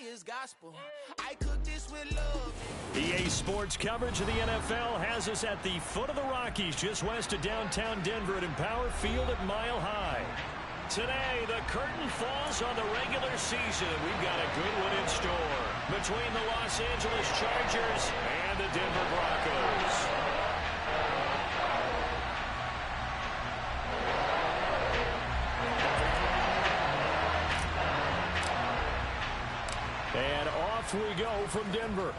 is gospel. I cook this with love. EA Sports coverage of the NFL has us at the foot of the Rockies, just west of downtown Denver at Empower Field at Mile High. Today, the curtain falls on the regular season. We've got a good one in store between the Los Angeles Chargers and the Denver Broncos. And off we go from Denver.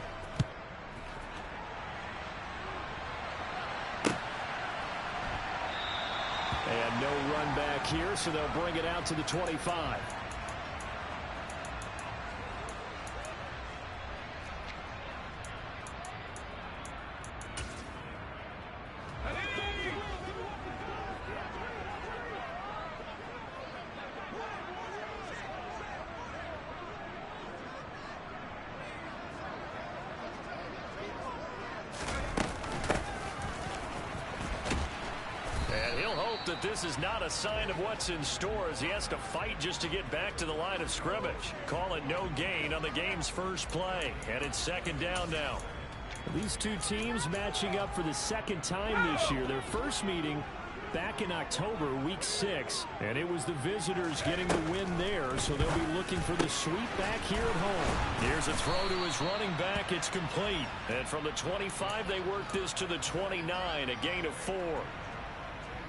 And no run back here, so they'll bring it out to the 25. That this is not a sign of what's in store as he has to fight just to get back to the line of scrimmage. Call it no gain on the game's first play, and it's second down now. These two teams matching up for the second time this year. Their first meeting back in October, week 6, and it was the visitors getting the win there, so they'll be looking for the sweep back here at home. Here's a throw to his running back. It's complete. And from the 25, they work this to the 29, a gain of 4.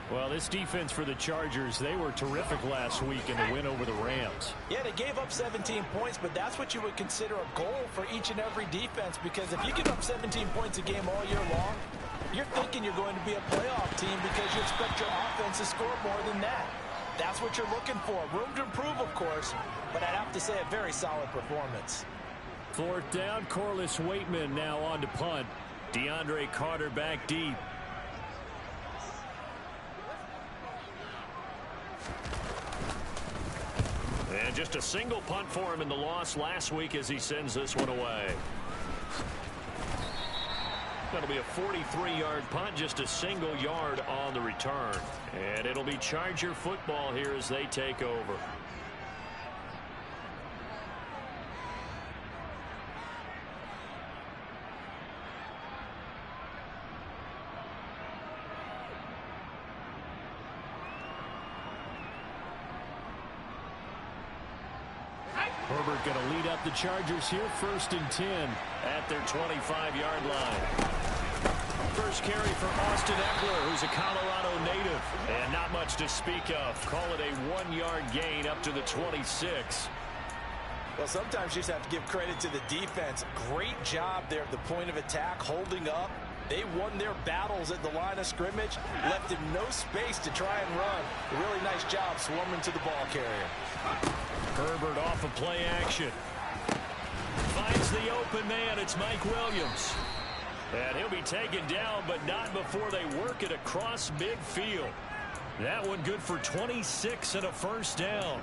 Well, this defense for the Chargers, they were terrific last week in the win over the Rams. Yeah, they gave up 17 points, but that's what you would consider a goal for each and every defense, because if you give up 17 points a game all year long, you're thinking you're going to be a playoff team because you expect your offense to score more than that. That's what you're looking for. Room to improve, of course, but I'd have to say a very solid performance. Fourth down, Corliss Waitman now on to punt. DeAndre Carter back deep. And just a single punt for him in the loss last week as he sends this one away. That'll be a 43-yard punt, just a single yard on the return. And it'll be Charger football here as they take over. Herbert going to lead up the Chargers here, 1st and 10 at their 25-yard line. First carry for Austin Ekeler, who's a Colorado native. And not much to speak of. Call it a 1-yard gain up to the 26. Well, sometimes you just have to give credit to the defense. Great job there at the point of attack, holding up. They won their battles at the line of scrimmage, left him no space to try and run. A really nice job swarming to the ball carrier. Herbert off of play action. Finds the open man. It's Mike Williams. And he'll be taken down, but not before they work it across midfield. That one good for 26 and a first down.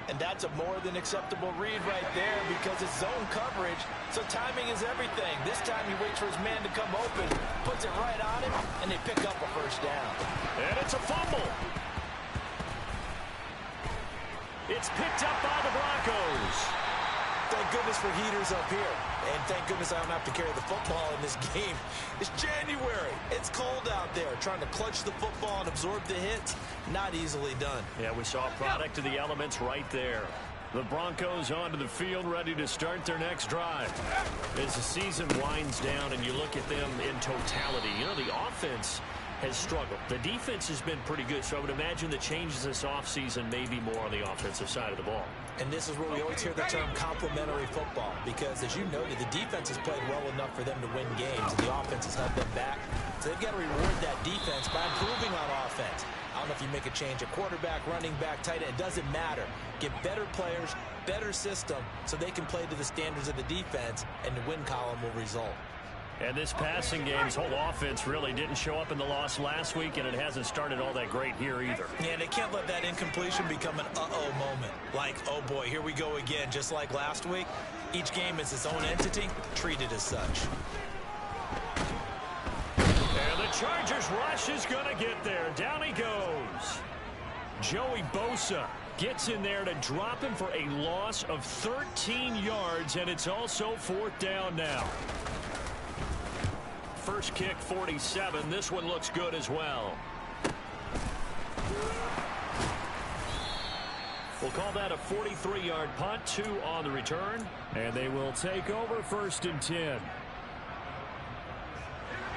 And that's a more than acceptable read right there because it's zone coverage, so timing is everything. This time he waits for his man to come open, puts it right on him, and they pick up a first down. And it's a fumble. It's picked up by the Broncos. Thank goodness for heaters up here. And thank goodness I don't have to carry the football in this game. It's January. It's cold out there. Trying to clutch the football and absorb the hits, not easily done. Yeah, we saw a product of the elements right there. The Broncos onto the field, ready to start their next drive. As the season winds down and you look at them in totality, you know, the offense has struggled. The defense has been pretty good, so I would imagine the changes this offseason may be more on the offensive side of the ball. And this is where we always hear the term complementary football, because as you noted, the defense has played well enough for them to win games, and the offense has held them back. So they've got to reward that defense by improving on offense. I don't know if you make a change at quarterback, running back, tight end, it doesn't matter. Get better players, better system, so they can play to the standards of the defense, and the win column will result. And this passing game's whole offense really didn't show up in the loss last week, and it hasn't started all that great here either. Yeah, and they can't let that incompletion become an uh-oh moment. Like, oh boy, here we go again, just like last week. Each game is its own entity, treated as such. And the Chargers rush is going to get there. Down he goes. Joey Bosa Gets in there to drop him for a loss of 13 yards, and it's also 4th down now. First kick, 47. This one looks good as well. We'll call that a 43-yard punt, 2 on the return. And they will take over 1st and 10.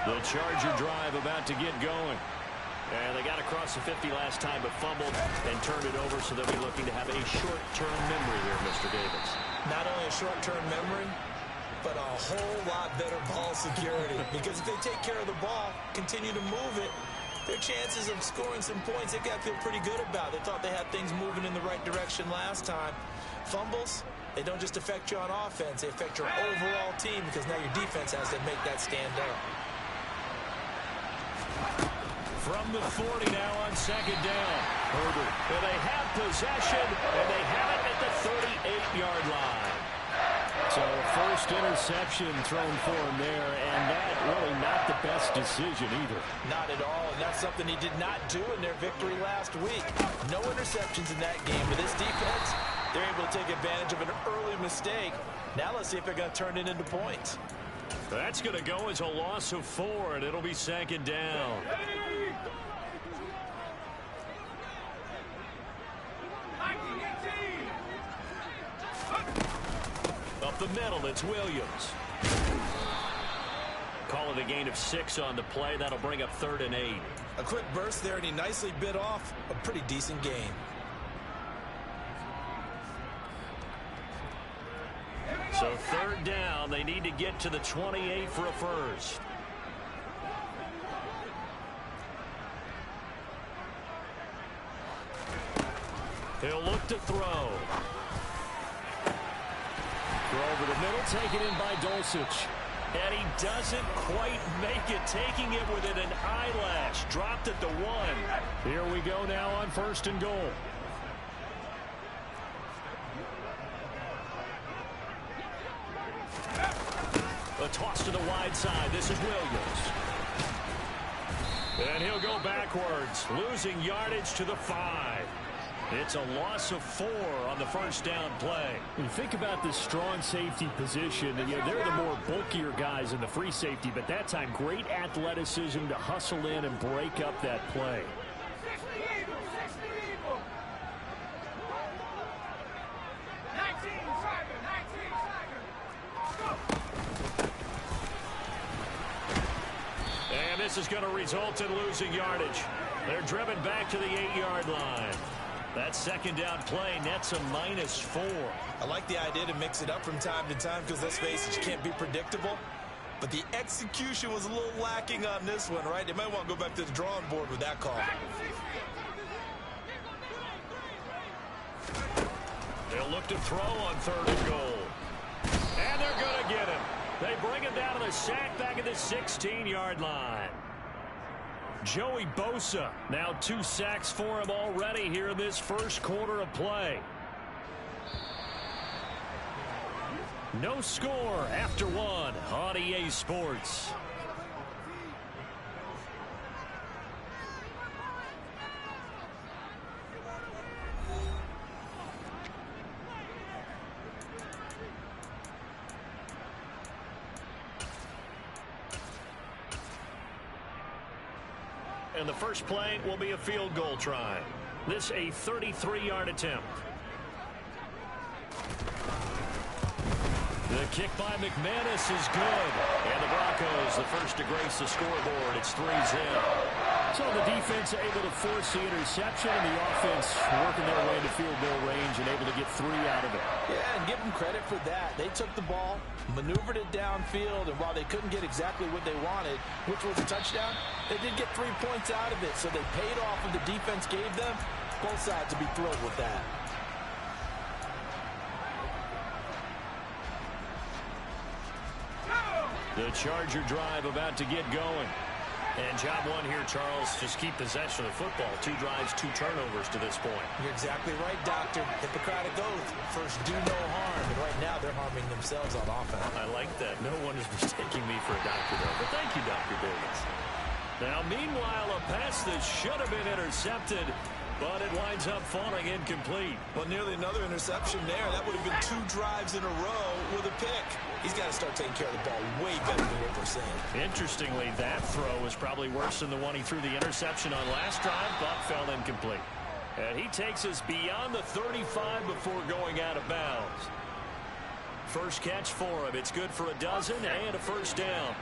The Charger drive about to get going. And they got across the 50 last time, but fumbled and turned it over, so they'll be looking to have a short-term memory here, Mr. Davis. Not only a short-term memory, but a whole lot better ball security. Because if they take care of the ball, continue to move it, their chances of scoring some points, they got to feel pretty good about. They thought they had things moving in the right direction last time. Fumbles, they don't just affect you on offense, they affect your overall team, because now your defense has to make that stand up. From the 40 now on 2nd down. Herbert. And they have possession, and they have it at the 38-yard line. So first interception thrown for him there, and that really not the best decision either. Not at all, and that's something he did not do in their victory last week. No interceptions in that game, but this defense, they're able to take advantage of an early mistake. Now let's see if they're going to turn it into points. That's going to go as a loss of 4, and it'll be 2nd down. Up the middle, it's Williams. Call it a gain of 6 on the play. That'll bring up 3rd and 8. A quick burst there, and he nicely bit off a pretty decent gain. So 3rd down, they need to get to the 28 for a first. He'll look to throw. Throw over the middle, taken in by Dulcich. And he doesn't quite make it, taking it within an eyelash. Dropped at the 1. Here we go now on 1st and goal. A toss to the wide side. This is Williams. And he'll go backwards, losing yardage to the 5. It's a loss of 4 on the 1st down play. When you think about this strong safety position, they're the more bulkier guys in the free safety, but that time great athleticism to hustle in and break up that play. And this is going to result in losing yardage. They're driven back to the 8-yard line. That 2nd down play nets a -4. I like the idea to mix it up from time to time because, let's face it, you can't be predictable. But the execution was a little lacking on this one, right? They might want to go back to the drawing board with that call. They'll look to throw on 3rd and goal. And they're going to get him. They bring him down to the sack back at the 16-yard line. Joey Bosa, now 2 sacks for him already here in this first quarter of play. No score after 1 on EA Sports. And the first play will be a field goal try. This a 33-yard attempt. The kick by McManus is good. And the Broncos, the first to grace the scoreboard. It's 3-0. So the defense able to force the interception, and the offense working their way to field goal range and able to get 3 out of it. Yeah, and give them credit for that. They took the ball, maneuvered it downfield, and while they couldn't get exactly what they wanted, which was a touchdown, they did get 3 points out of it. So they paid off what the defense gave them. Both sides will be thrilled with that. The Charger drive about to get going. And job 1 here, Charles, just keep possession of the football. 2 drives, 2 turnovers to this point. You're exactly right, Doctor. Hippocratic oath. First, do no harm. And right now, they're harming themselves on offense. I like that. No one is mistaking me for a doctor, though. But thank you, Dr. Davis. Now, meanwhile, a pass that should have been intercepted but it winds up falling incomplete. Well, nearly another interception there. That would have been 2 drives in a row with a pick. He's got to start taking care of the ball way better than what we're saying. Interestingly, that throw was probably worse than the one he threw the interception on last drive, but fell incomplete. And he takes us beyond the 35 before going out of bounds. First catch for him. It's good for a dozen and a first down.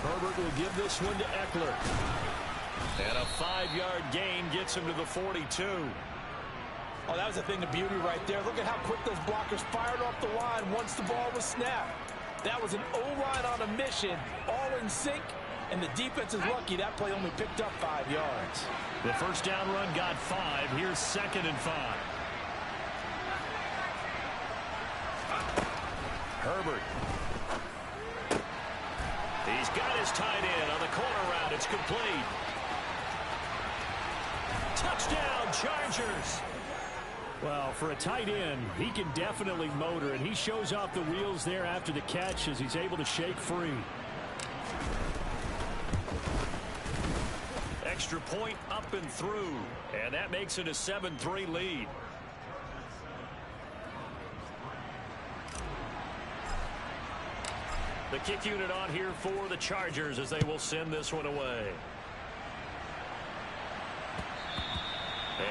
Herbert will give this one to Aesl. And a 5-yard gain gets him to the 42. Oh, that was a thing of beauty right there. Look at how quick those blockers fired off the line once the ball was snapped. That was an O-line on a mission, all in sync, and the defense is lucky that play only picked up 5 yards. The first down run got 5. Here's 2nd and 5. Herbert. He's got his tight end on the corner route. It's complete. Touchdown, Chargers. Well, for a tight end, he can definitely motor, and he shows off the wheels there after the catch as he's able to shake free. Extra point up and through, and that makes it a 7-3 lead. The kick unit on here for the Chargers as they will send this one away.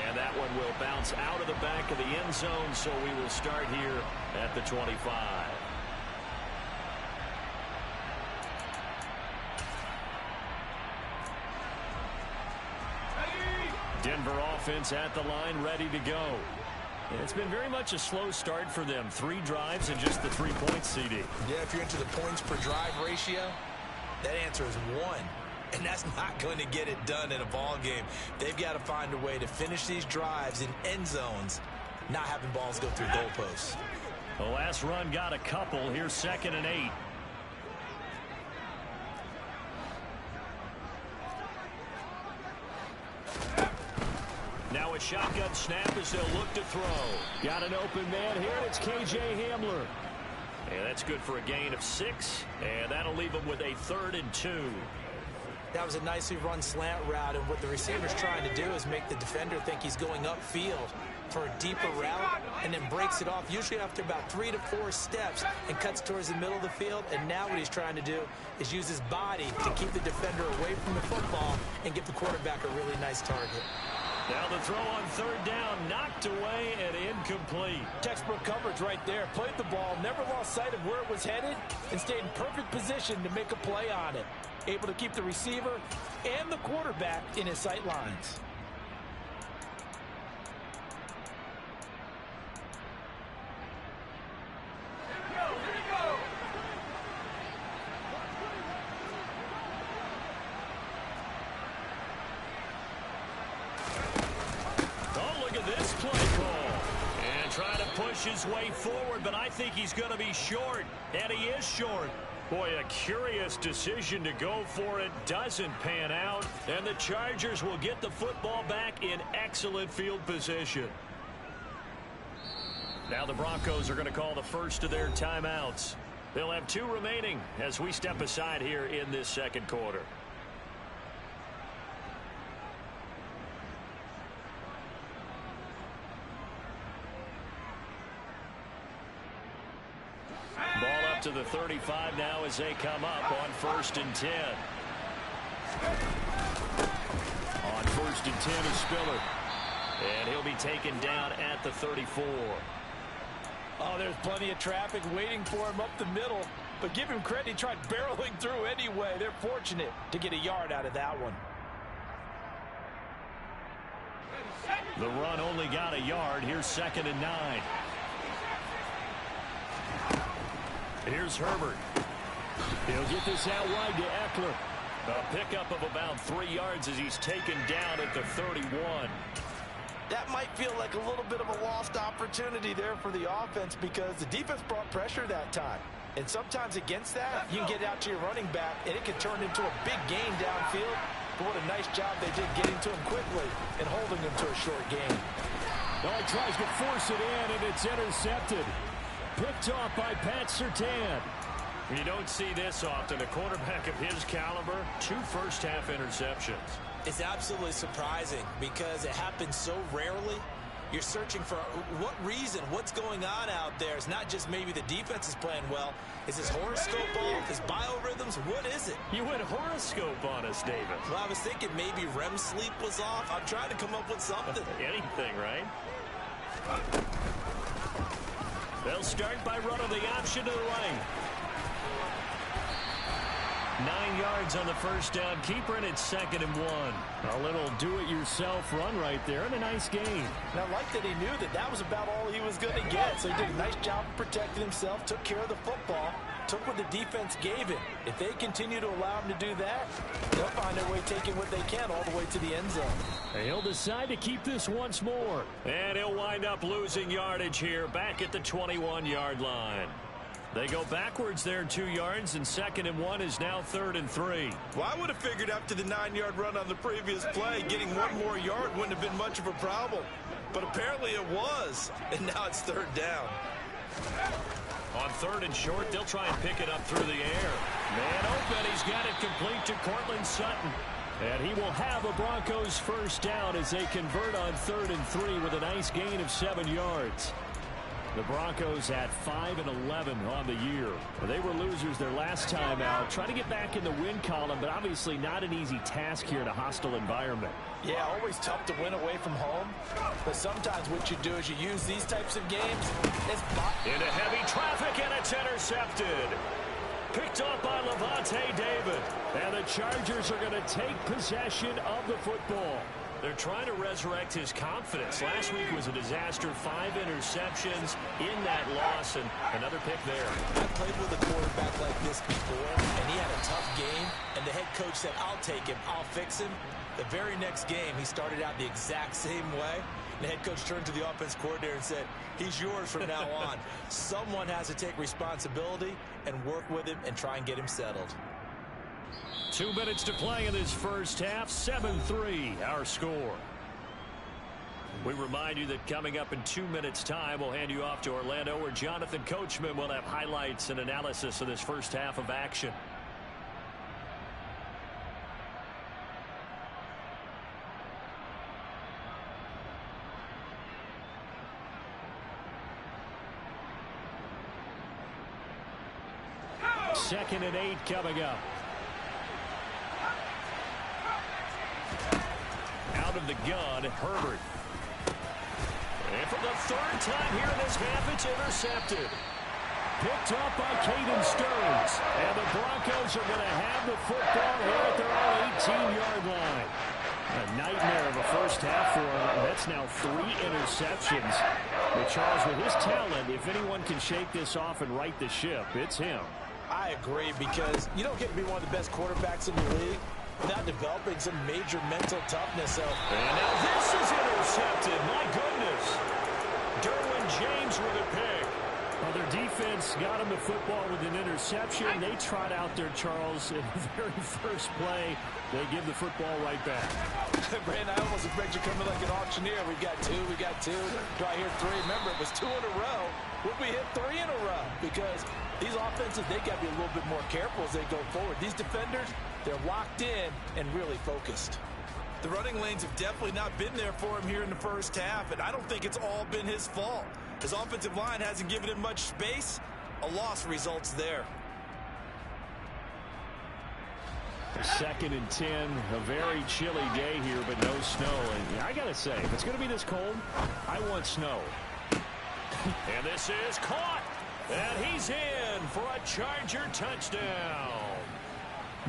And that one will bounce out of the back of the end zone, so we will start here at the 25. Denver offense at the line, ready to go. It's been very much a slow start for them. 3 drives and just the 3 points, CD. Yeah, if you're into the points per drive ratio, that answer is 1. And that's not going to get it done in a ball game. They've got to find a way to finish these drives in end zones, not having balls go through goalposts. The last run got a couple. Here's 2nd and 8. Now a shotgun snap as they'll look to throw. Got an open man here, and it's K.J. Hamler. And that's good for a gain of 6, and that'll leave them with a 3rd and 2. That was a nicely run slant route, and what the receiver's trying to do is make the defender think he's going upfield for a deeper route, and then breaks it off, usually after about 3 to 4 steps, and cuts towards the middle of the field. And now what he's trying to do is use his body to keep the defender away from the football and give the quarterback a really nice target. Now the throw on 3rd down, knocked away and incomplete. Textbook coverage right there. Played the ball, never lost sight of where it was headed, and stayed in perfect position to make a play on it. Able to keep the receiver and the quarterback in his sight lines. His way forward, but I think he's going to be short, and he is short. Boy, a curious decision to go for it. Doesn't pan out, and the Chargers will get the football back in excellent field position. Now the Broncos are going to call the first of their timeouts. They'll have 2 remaining as we step aside here in this 2nd quarter. Ball up to the 35 now as they come up on 1st and 10. On 1st and 10 is Spiller. And he'll be taken down at the 34. Oh, there's plenty of traffic waiting for him up the middle. But give him credit, he tried barreling through anyway. They're fortunate to get a yard out of that one. The run only got a yard. Here's 2nd and 9. Here's Herbert. He'll get this out wide to Aesl. A pickup of about 3 yards as he's taken down at the 31. That might feel like a little bit of a lost opportunity there for the offense because the defense brought pressure that time. And sometimes against that, you can get out to your running back, and it can turn into a big gain downfield. But what a nice job they did getting to him quickly and holding him to a short gain. Well, he tries to force it in, and it's intercepted. Picked off by Pat Surtain. You don't see this often. A quarterback of his caliber, 2 first-half interceptions. It's absolutely surprising because it happens so rarely. You're searching for what reason, what's going on out there. It's not just maybe the defense is playing well. Is his horoscope off? His biorhythms? What is it? You went horoscope on us, David. Well, I was thinking maybe REM sleep was off. I'm trying to come up with something. Anything, right? They'll start by running the option to the lane. 9 yards on the first down keeper, and it's 2nd and 1. A little do-it-yourself run right there, and a nice gain. And I like that he knew that that was about all he was going to get. So he did a nice job of protecting himself, took care of the football, took what the defense gave him. If they continue to allow him to do that, they'll find their way taking what they can all the way to the end zone. And he'll decide to keep this once more. And he'll wind up losing yardage here back at the 21-yard line. They go backwards there 2 yards, and 2nd and 1 is now 3rd and 3. Well, I would have figured after the 9-yard run on the previous play, getting 1 more yard wouldn't have been much of a problem. But apparently it was, and now it's 3rd down. On 3rd and short, they'll try and pick it up through the air. Man open, he's got it complete to Cortland Sutton. And he will have a Broncos first down as they convert on 3rd and 3 with a nice gain of 7 yards. The Broncos at 5-11 on the year. They were losers their last time out. Trying to get back in the win column, but obviously not an easy task here in a hostile environment. Yeah, always tough to win away from home. But sometimes what you do is you use these types of games. Into heavy traffic, and it's intercepted. Picked up by Levante David. And the Chargers are going to take possession of the football. They're trying to resurrect his confidence. Last week was a disaster. 5 interceptions in that loss, and another pick there. I played with a quarterback like this before, and he had a tough game, and the head coach said, I'll take him, I'll fix him. The very next game, he started out the exact same way. The head coach turned to the offense coordinator and said, he's yours from now on. Someone has to take responsibility and work with him and try and get him settled. 2 minutes to play in this first half. 7-3 our score. We remind you that coming up in 2 minutes time, we'll hand you off to Orlando, where Jonathan Coachman will have highlights and analysis of this first half of action. Second and 8 coming up. Out of the gun, Herbert. And for the 3rd time here in this half, it's intercepted. Picked up by Caden Stearns. And the Broncos are going to have the football here at their own 18-yard line. A nightmare of a first half for him. That's now 3 interceptions. But Charles, with his talent, if anyone can shake this off and right the ship, it's him. I agree, because you don't get to be one of the best quarterbacks in the league without developing some major mental toughness. So. And now this is intercepted. My goodness. Derwin James with a pick. Well, their defense got him the football with an interception. They trot out there, Charles, in the very first play. They give the football right back. Brandon, I almost expect you coming like an auctioneer. We've got 2, we got 2. Do I hear 3? Remember, it was 2 in a row. Would we hit 3 in a row? Because these offenses, they got to be a little bit more careful as they go forward. These defenders, they're locked in and really focused. The running lanes have definitely not been there for him here in the first half, and I don't think it's all been his fault. His offensive line hasn't given him much space. A loss results there. 2nd and 10, a very chilly day here, but no snow. And I got to say, if it's going to be this cold, I want snow. And this is caught. And he's in for a Charger touchdown.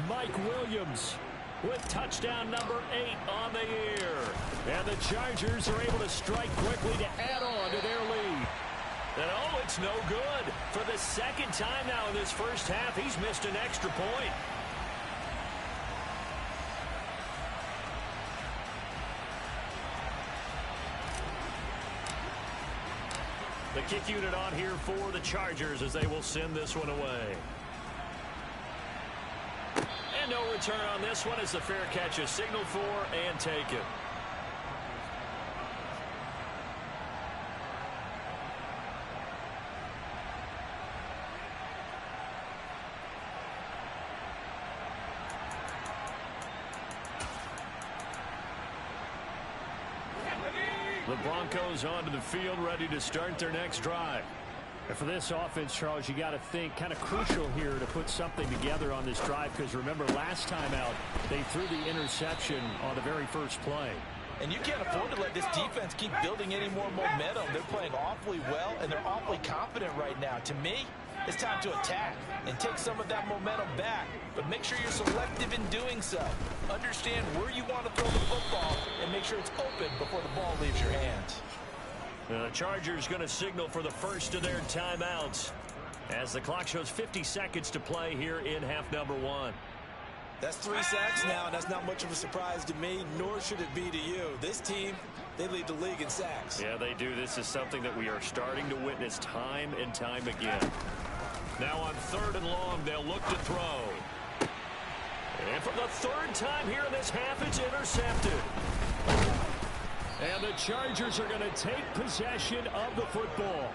Mike Williams with touchdown number 8 on the year. And the Chargers are able to strike quickly to add on to their lead. And oh, it's no good. For the 2nd time now in this first half, he's missed an extra point. The kick unit on here for the Chargers as they will send this one away. And no return on this one as the fair catch is signaled for and taken. The Broncos onto the field, ready to start their next drive. And for this offense, Charles, you got to think kind of crucial here to put something together on this drive, because remember last time out they threw the interception on the very first play. And you can't afford to let this defense keep building any more momentum. They're playing awfully well, and they're awfully confident right now. To me, it's time to attack and take some of that momentum back. But make sure you're selective in doing so. Understand where you want to throw the football and make sure it's open before the ball leaves your hands. The Chargers going to signal for the first of their timeouts as the clock shows 50 seconds to play here in half number 1. That's 3 sacks now, and that's not much of a surprise to me, nor should it be to you. This team, they lead the league in sacks. Yeah, they do. This is something that we are starting to witness time and time again. Now on 3rd and long, they'll look to throw. And for the 3rd time here in this half, it's intercepted. And the Chargers are going to take possession of the football.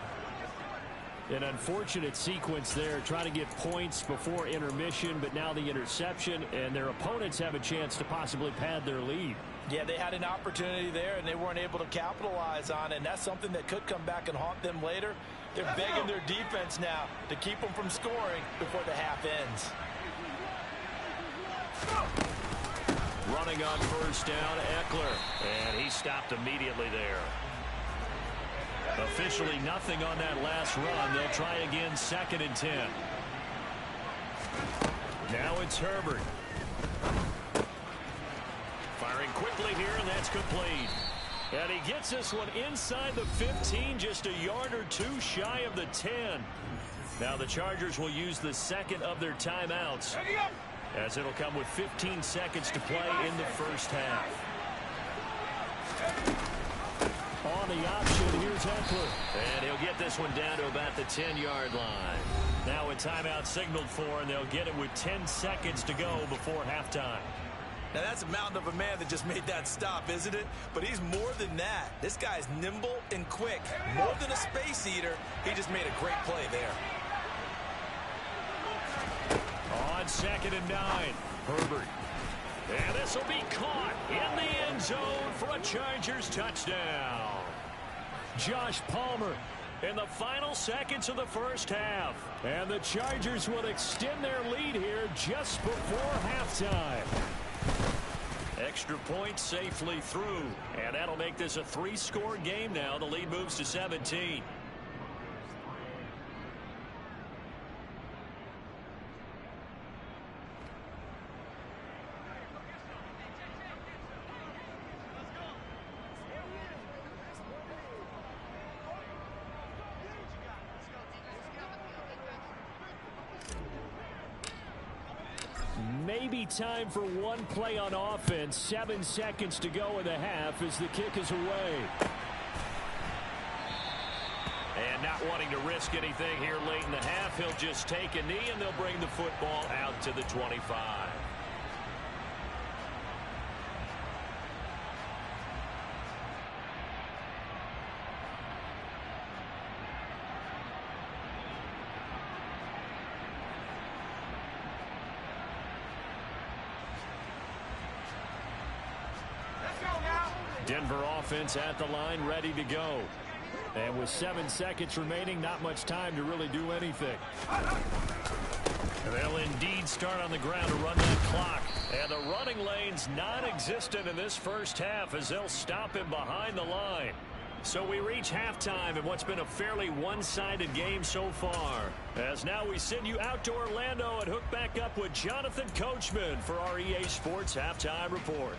An unfortunate sequence there, trying to get points before intermission, but now the interception, and their opponents have a chance to possibly pad their lead. Yeah, they had an opportunity there, and they weren't able to capitalize on it, and that's something that could come back and haunt them later. They're begging their defense now to keep them from scoring before the half ends. Running on 1st down, Eckler, and he stopped immediately there. Officially nothing on that last run. They'll try again 2nd and 10. Now it's Herbert. Firing quickly here, and that's complete. And he gets this one inside the 15, just a yard or 2 shy of the 10. Now the Chargers will use the 2nd of their timeouts, as it'll come with 15 seconds to play in the first half. On the option, here's Eckler. And he'll get this one down to about the 10-yard line. Now a timeout signaled for, and they'll get it with 10 seconds to go before halftime. Now that's a mountain of a man that just made that stop, isn't it? But he's more than that. This guy's nimble and quick. More than a space eater, he just made a great play there. On 2nd and 9, Herbert. And this will be caught in the end zone for a Chargers touchdown. Josh Palmer in the final seconds of the first half. And the Chargers will extend their lead here just before halftime. Extra point safely through. And that'll make this a 3-score game now. The lead moves to 17. Maybe time for one play on offense. 7 seconds to go in the half as the kick is away. And not wanting to risk anything here late in the half, he'll just take a knee and they'll bring the football out to the 25. Denver offense at the line, ready to go. And with 7 seconds remaining, not much time to really do anything. They'll indeed start on the ground to run that clock. And the running lane's non-existent in this first half as they'll stop him behind the line. So we reach halftime in what's been a fairly one-sided game so far. As now we send you out to Orlando and hook back up with Jonathan Coachman for our EA Sports Halftime Report.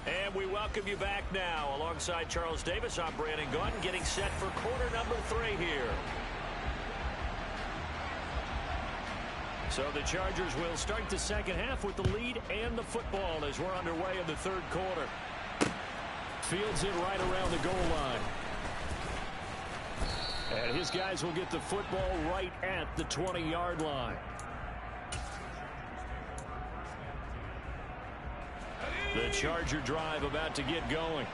And we welcome you back now. Alongside Charles Davis, I'm Brandon Gaudin, getting set for quarter number 3 here. So the Chargers will start the second half with the lead and the football as we're underway in the 3rd quarter. Fields it right around the goal line. And his guys will get the football right at the 20-yard line. The Charger drive about to get going.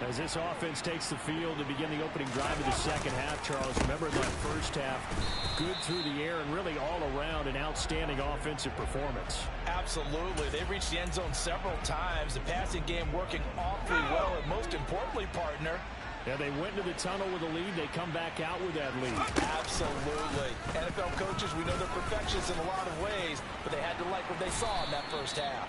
As this offense takes the field to begin the opening drive of the second half, Charles, remember in that first half, good through the air and really all around an outstanding offensive performance. Absolutely. They've reached the end zone several times. The passing game working awfully well, and most importantly, partner, yeah, they went to the tunnel with a lead. They come back out with that lead. Absolutely. NFL coaches, we know they're perfectionists in a lot of ways, but they had to like what they saw in that first half.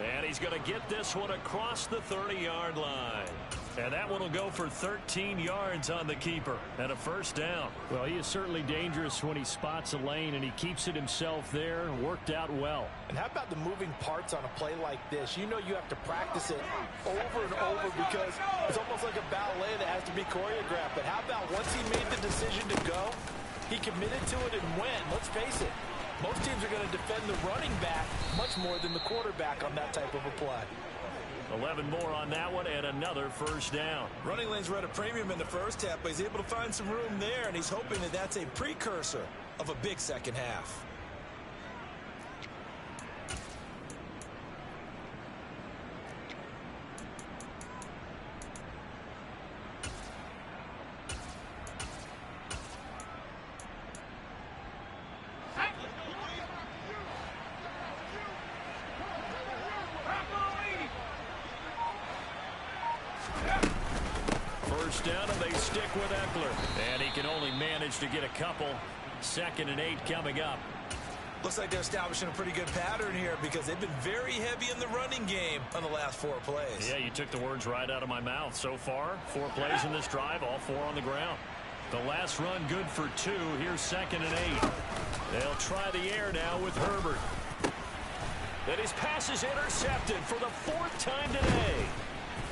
And he's going to get this one across the 30-yard line. And that one will go for 13 yards on the keeper and a first down. Well, he is certainly dangerous when he spots a lane, and he keeps it himself there. Worked out well. And how about the moving parts on a play like this? You know you have to practice it over and over because it's almost like a ballet that has to be choreographed. But how about once he made the decision to go, he committed to it and went. Let's face it. Most teams are going to defend the running back much more than the quarterback on that type of a play. 11 more on that one and another first down. Running lanes were at a premium in the first half, but he's able to find some room there, and he's hoping that that's a precursor of a big second half. Down and they stick with Aesl. And he can only manage to get a couple. 2nd and 8 coming up. Looks like they're establishing a pretty good pattern here because they've been very heavy in the running game on the last 4 plays. Yeah, you took the words right out of my mouth. So far, 4 plays in this drive, all 4 on the ground. The last run good for 2. Here's 2nd and 8. They'll try the air now with Herbert. And his pass is intercepted for the 4th time today.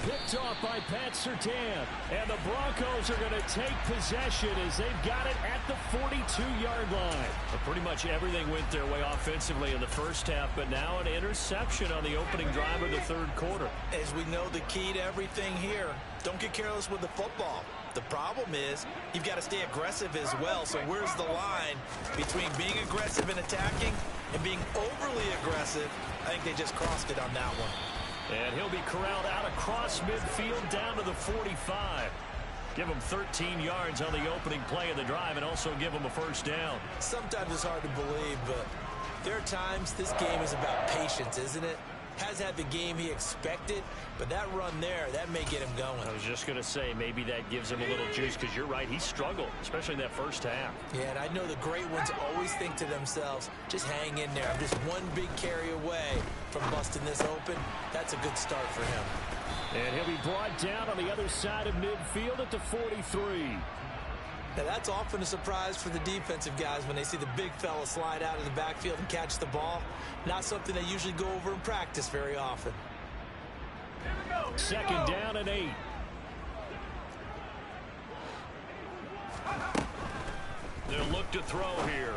Picked off by Pat Surtain. And the Broncos are going to take possession as they've got it at the 42-yard line. But pretty much everything went their way offensively in the first half, but now an interception on the opening drive of the 3rd quarter. As we know, the key to everything here, don't get careless with the football. The problem is you've got to stay aggressive as well. So where's the line between being aggressive and attacking and being overly aggressive? I think they just crossed it on that one. And he'll be corralled out across midfield down to the 45. Give him 13 yards on the opening play of the drive and also give him a first down. Sometimes it's hard to believe, but there are times this game is about patience, isn't it? Has had the game he expected, but that run there, that may get him going. I was just going to say, maybe that gives him a little juice because you're right, he struggled, especially in that first half. Yeah, and I know the great ones always think to themselves, just hang in there. I'm just one big carry away from busting this open. That's a good start for him. And he'll be brought down on the other side of midfield at the 43. Now, that's often a surprise for the defensive guys when they see the big fella slide out of the backfield and catch the ball. Not something they usually go over in practice very often. 2nd down and 8. They'll look to throw here.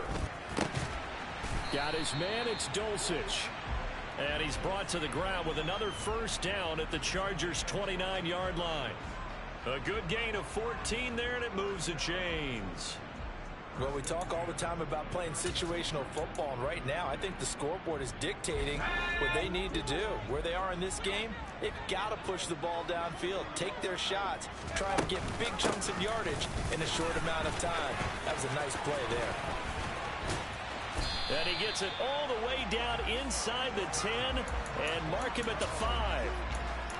Got his man, it's Dulcich. And he's brought to the ground with another first down at the Chargers' 29-yard line. A good gain of 14 there, and it moves the chains. Well, we talk all the time about playing situational football, and right now I think the scoreboard is dictating what they need to do. Where they are in this game, they've got to push the ball downfield, take their shots, try and get big chunks of yardage in a short amount of time. That was a nice play there. And he gets it all the way down inside the 10 and mark him at the 5.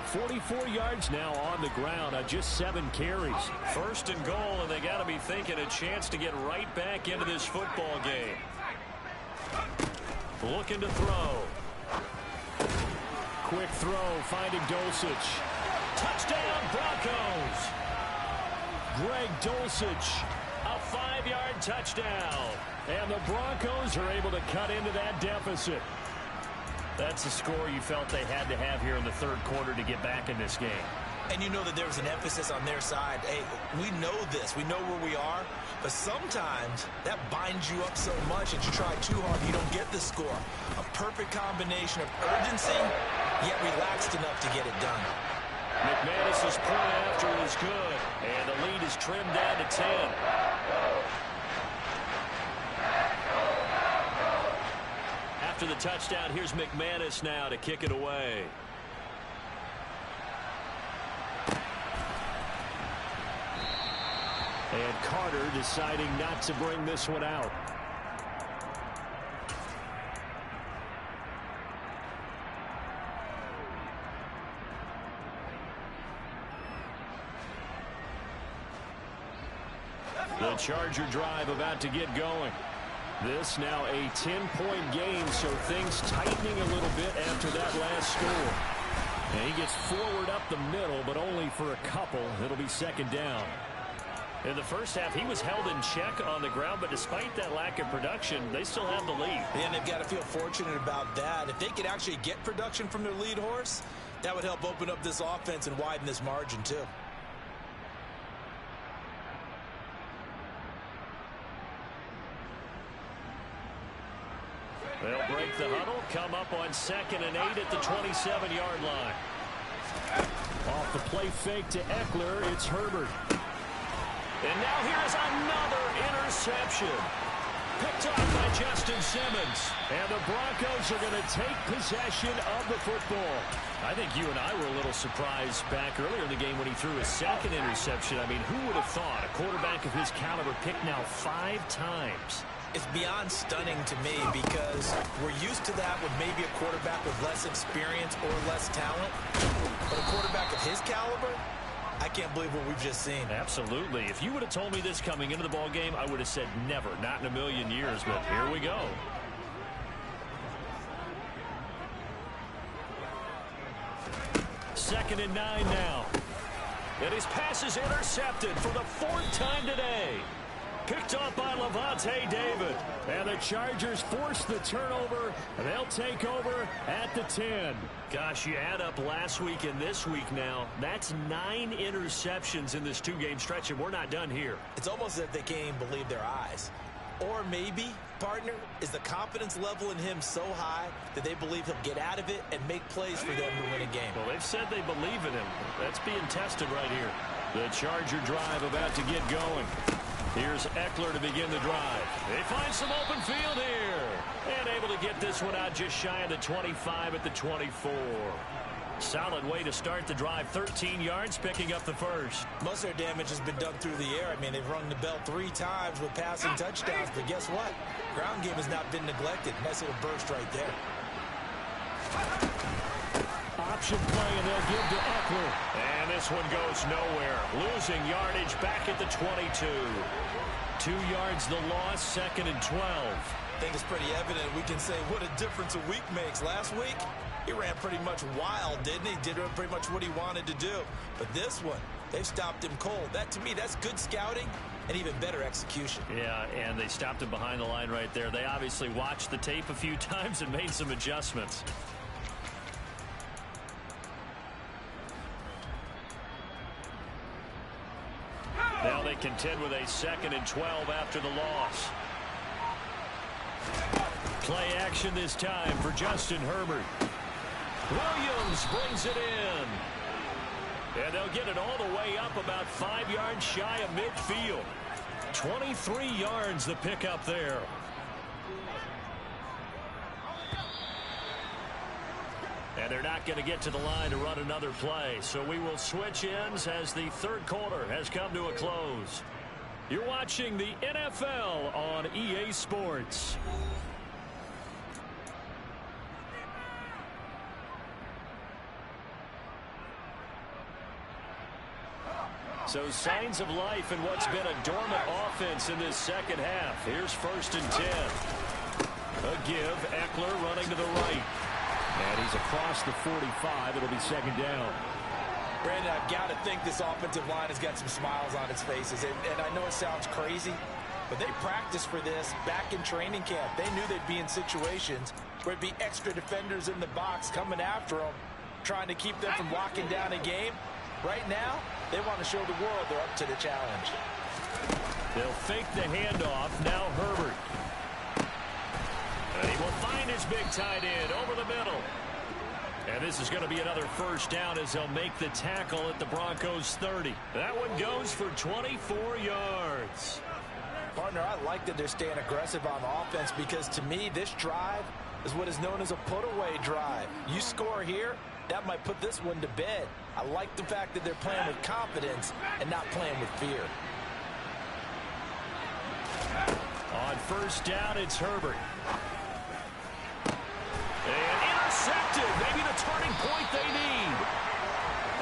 44 yards now on the ground on just 7 carries. 1st and goal, and they got to be thinking a chance to get right back into this football game. Looking to throw. Quick throw, finding Dulcich. Touchdown, Broncos! Greg Dulcich, a 5-yard touchdown. And the Broncos are able to cut into that deficit. That's the score you felt they had to have here in the 3rd quarter to get back in this game. And you know that there was an emphasis on their side. Hey, we know this. We know where we are. But sometimes that binds you up so much that you try too hard, you don't get the score. A perfect combination of urgency, yet relaxed enough to get it done. McManus's point after is good. And the lead is trimmed down to 10. After the touchdown, here's McManus now to kick it away. And Carter deciding not to bring this one out. The Charger drive about to get going. This now a 10-point game, so things tightening a little bit after that last score. And he gets forward up the middle, but only for a couple. It'll be second down. In the first half, he was held in check on the ground, but despite that lack of production, they still have the lead. And they've got to feel fortunate about that. If they could actually get production from their lead horse, that would help open up this offense and widen this margin, too. They'll break the huddle, come up on 2nd and 8 at the 27-yard line. Off the play fake to Aesl, it's Herbert. And now here's another interception. Picked off by Justin Simmons. And the Broncos are going to take possession of the football. I think you and I were a little surprised back earlier in the game when he threw his second interception. I mean, who would have thought a quarterback of his caliber picked now 5 times? It's beyond stunning to me because we're used to that with maybe a quarterback with less experience or less talent. But a quarterback of his caliber, I can't believe what we've just seen. Absolutely. If you would have told me this coming into the ball game, I would have said never, not in a million years. But here we go. Second and 9 now. And his pass is intercepted for the 4th time today. Picked off by Levante David. And the Chargers force the turnover, and they'll take over at the 10. Gosh, you add up last week and this week now. That's 9 interceptions in this 2-game stretch, and we're not done here. It's almost as if they can't even believe their eyes. Or maybe, partner, is the confidence level in him so high that they believe he'll get out of it and make plays for them to win a game. Well, they've said they believe in him. That's being tested right here. The Charger drive about to get going. Here's Aesl to begin the drive. They find some open field here. And able to get this one out just shy of the 25 at the 24. Solid way to start the drive. 13 yards, picking up the first. Most of their damage has been done through the air. I mean, they've rung the bell 3 times with passing touchdowns. But guess what? Ground game has not been neglected. Nice little burst right there. Option play, and they'll give to Aesl. And this one goes nowhere. Losing yardage back at the 22. 2 yards the loss, 2nd and 12. I think it's pretty evident we can say what a difference a week makes. Last week, he ran pretty much wild, didn't he? Did pretty much what he wanted to do. But this one, they've stopped him cold. That, to me, that's good scouting and even better execution. Yeah, and they stopped him behind the line right there. They obviously watched the tape a few times and made some adjustments. Now they contend with a 2nd and 12 after the loss. Play action this time for Justin Herbert. Williams brings it in. And they'll get it all the way up about 5 yards shy of midfield. 23 yards the pickup there. And they're not going to get to the line to run another play. So we will switch ends as the 3rd quarter has come to a close. You're watching the NFL on EA Sports. So signs of life in what's been a dormant offense in this 2nd half. Here's 1st and 10. A give. Aesl running to the right. And he's across the 45. It'll be 2nd down. Brandon, I've got to think this offensive line has got some smiles on its faces. And I know it sounds crazy, but they practiced for this back in training camp. They knew they'd be in situations where it'd be extra defenders in the box coming after them, trying to keep them from locking down a game. Right now, they want to show the world they're up to the challenge. They'll fake the handoff. Now Herbert. And he will find his big tight end over the middle. And this is going to be another 1st down as they'll make the tackle at the Broncos 30. That one goes for 24 yards. Partner, I like that they're staying aggressive on offense because to me, this drive is what is known as a put-away drive. You score here, that might put this one to bed. I like the fact that they're playing with confidence and not playing with fear. On first down, it's Herbert. And intercepted. Maybe the turning point they need.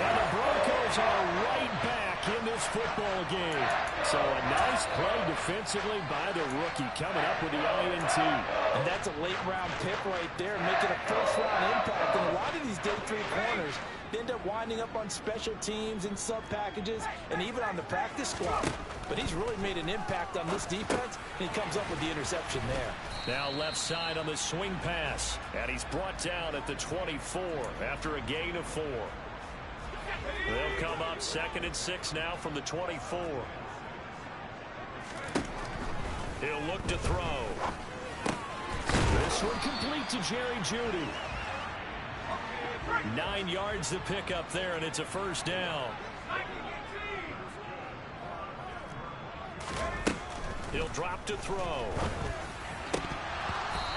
And the Broncos are right back in this football game. So a nice play defensively by the rookie, coming up with the INT. And that's a late-round pick right there, making a first-round impact. And a lot of these day 3 corners, they end up winding up on special teams and sub-packages and even on the practice squad. But he's really made an impact on this defense, and he comes up with the interception there. Now left side on the swing pass. And he's brought down at the 24 after a gain of 4. They'll come up 2nd and 6 now from the 24. He'll look to throw. This one complete to Jerry Jeudy. 9 yards to pick up there, and it's a first down. He'll drop to throw.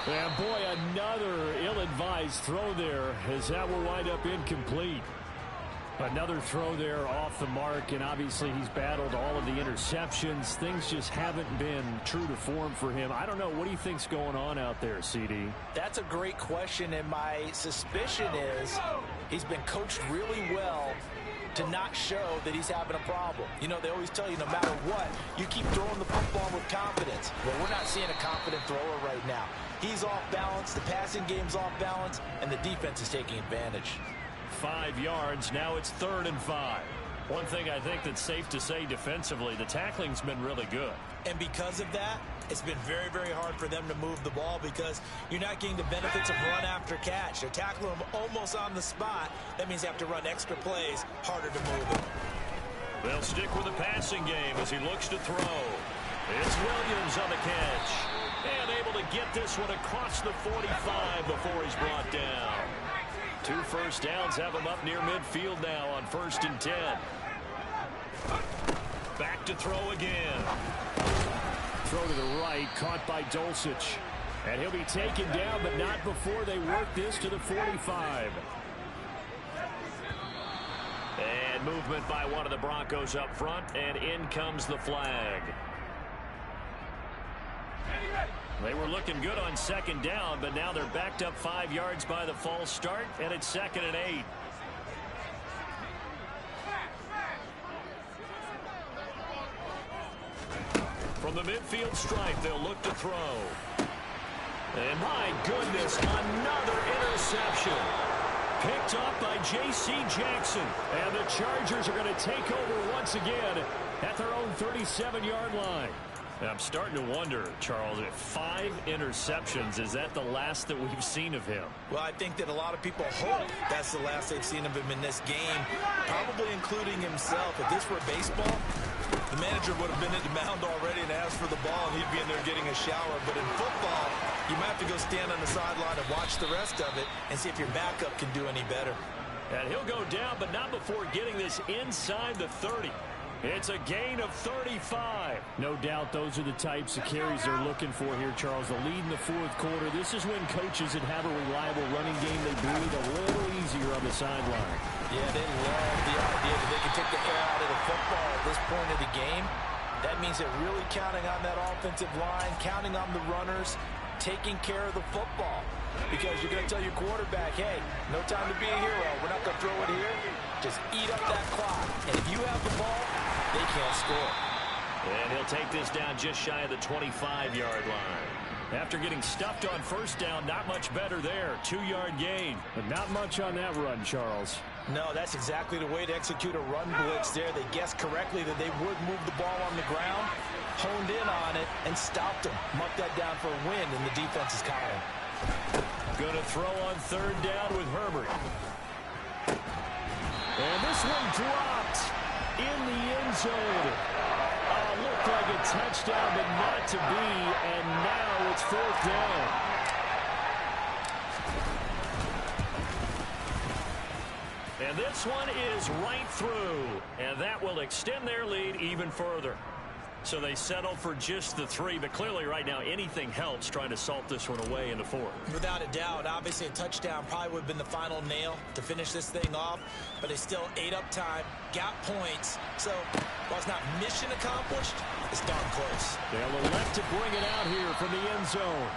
And boy, another ill-advised throw there, as that will wind up incomplete. Another throw there off the mark, and obviously he's battled all of the interceptions. Things just haven't been true to form for him. I don't know. What do you think's going on out there, CD? That's a great question, and my suspicion is he's been coached really well to not show that he's having a problem. You know, they always tell you no matter what, you keep throwing the football with confidence. Well, we're not seeing a confident thrower right now. He's off balance, the passing game's off balance, and the defense is taking advantage. 5 yards. Now it's 3rd and 5. One thing I think that's safe to say defensively, the tackling's been really good. And because of that, it's been very, very hard for them to move the ball because you're not getting the benefits of run after catch. They're tackling them almost on the spot. That means they have to run extra plays, harder to move it. They'll stick with the passing game as he looks to throw. It's Williams on the catch. And able to get this one across the 45 before he's brought down. 2 first downs have him up near midfield now on 1st and 10. Back to throw again. Throw to the right, caught by Dulcich. And he'll be taken down, but not before they work this to the 45. And movement by one of the Broncos up front, and in comes the flag. They were looking good on 2nd down, but now they're backed up 5 yards by the false start, and it's 2nd and 8. From the midfield stripe, they'll look to throw. And my goodness, another interception. Picked up by J.C. Jackson. And the Chargers are going to take over once again at their own 37-yard line. I'm starting to wonder, Charles, if 5 interceptions, is that the last that we've seen of him? Well, I think that a lot of people hope that's the last they've seen of him in this game, probably including himself. If this were baseball, the manager would have been at the mound already and asked for the ball, and he'd be in there getting a shower. But in football, you might have to go stand on the sideline and watch the rest of it and see if your backup can do any better. And he'll go down, but not before getting this inside the 30. It's a gain of 35. No doubt those are the types of carries they're looking for here, Charles. The lead in the 4th quarter. This is when coaches that have a reliable running game, they breathe a little easier on the sideline. Yeah, they love the idea that they can take the air out of the football at this point of the game. That means they're really counting on that offensive line, counting on the runners, taking care of the football. Because you're going to tell your quarterback, hey, no time to be a hero. We're not going to throw it here. Just eat up that clock. And if you have the ball, they can't score. And he'll take this down just shy of the 25-yard line. After getting stuffed on 1st down, not much better there. 2-yard gain. But not much on that run, Charles. No, that's exactly the way to execute a run blitz there. They guessed correctly that they would move the ball on the ground, honed in on it, and stopped them. Mucked that down for a win, and the defense is counting. Going to throw on 3rd down with Herbert. And this one dropped in the end zone. Looked like a touchdown, but not to be. And now it's 4th down. And this one is right through. And that will extend their lead even further. So they settle for just the 3, but clearly right now anything helps trying to salt this one away in the 4th. Without a doubt, obviously a touchdown probably would have been the final nail to finish this thing off, but they still ate up time, got points. So while it's not mission accomplished, it's darn close. They'll elect to bring it out here from the end zone.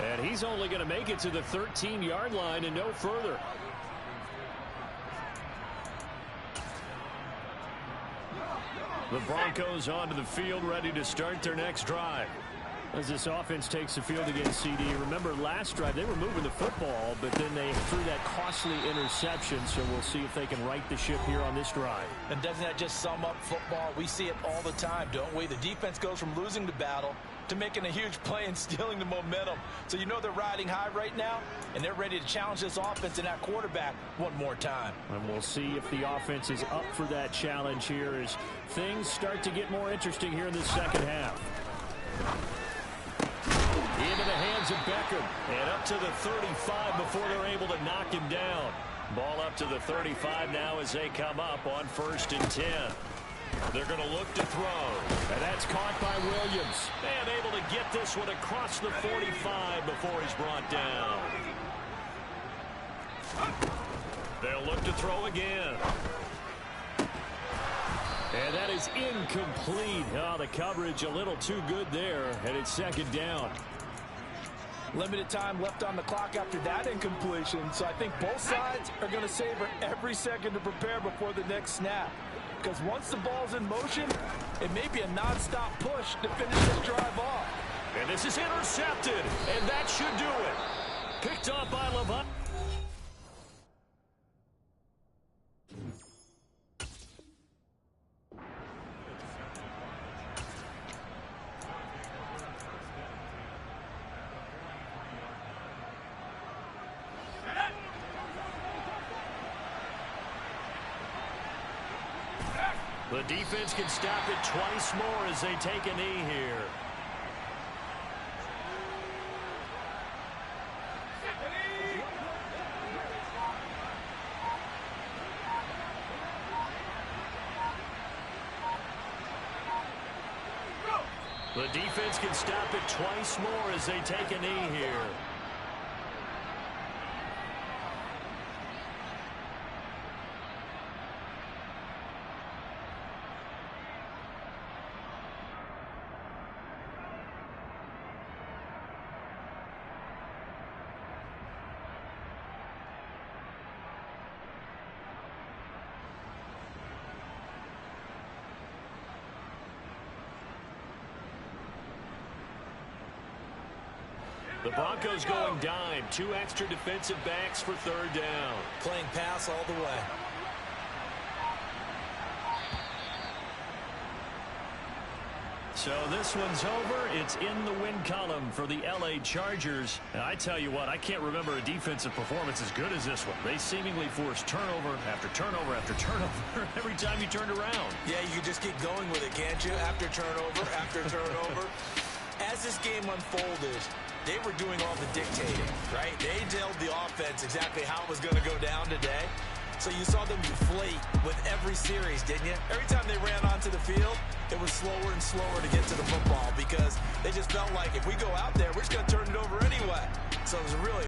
And he's only going to make it to the 13-yard line and no further. The Broncos onto the field, ready to start their next drive. As this offense takes the field against CD, remember last drive they were moving the football, but then they threw that costly interception, so we'll see if they can right the ship here on this drive. And doesn't that just sum up football? We see it all the time, don't we? The defense goes from losing the battle to making a huge play and stealing the momentum. So you know they're riding high right now, and they're ready to challenge this offense and that quarterback one more time. And we'll see if the offense is up for that challenge here as things start to get more interesting here in the second half. Into the hands of Beckham. And up to the 35 before they're able to knock him down. Ball up to the 35 now as they come up on 1st and 10. They're going to look to throw. And that's caught by Williams. And able to get this one across the 45 before he's brought down. They'll look to throw again. And that is incomplete. Oh, the coverage a little too good there. And it's 2nd down. Limited time left on the clock after that incompletion. So I think both sides are going to savor every second to prepare before the next snap. Because once the ball's in motion, it may be a nonstop push to finish this drive off. And this is intercepted. And that should do it. Picked off by Levine. The defense can stop it twice more as they take a knee here. The defense can stop it twice more as they take a knee here. The Broncos going dime. 2 extra defensive backs for 3rd down. Playing pass all the way. So this one's over. It's in the win column for the LA Chargers. And I tell you what, I can't remember a defensive performance as good as this one. They seemingly forced turnover after turnover after turnover every time you turned around. Yeah, you can just keep going with it, can't you? After turnover, after turnover. As this game unfolded, they were doing all the dictating, right? They told the offense exactly how it was going to go down today. So you saw them deflate with every series, didn't you? Every time they ran onto the field, it was slower and slower to get to the football because they just felt like if we go out there, we're just going to turn it over anyway. So it was really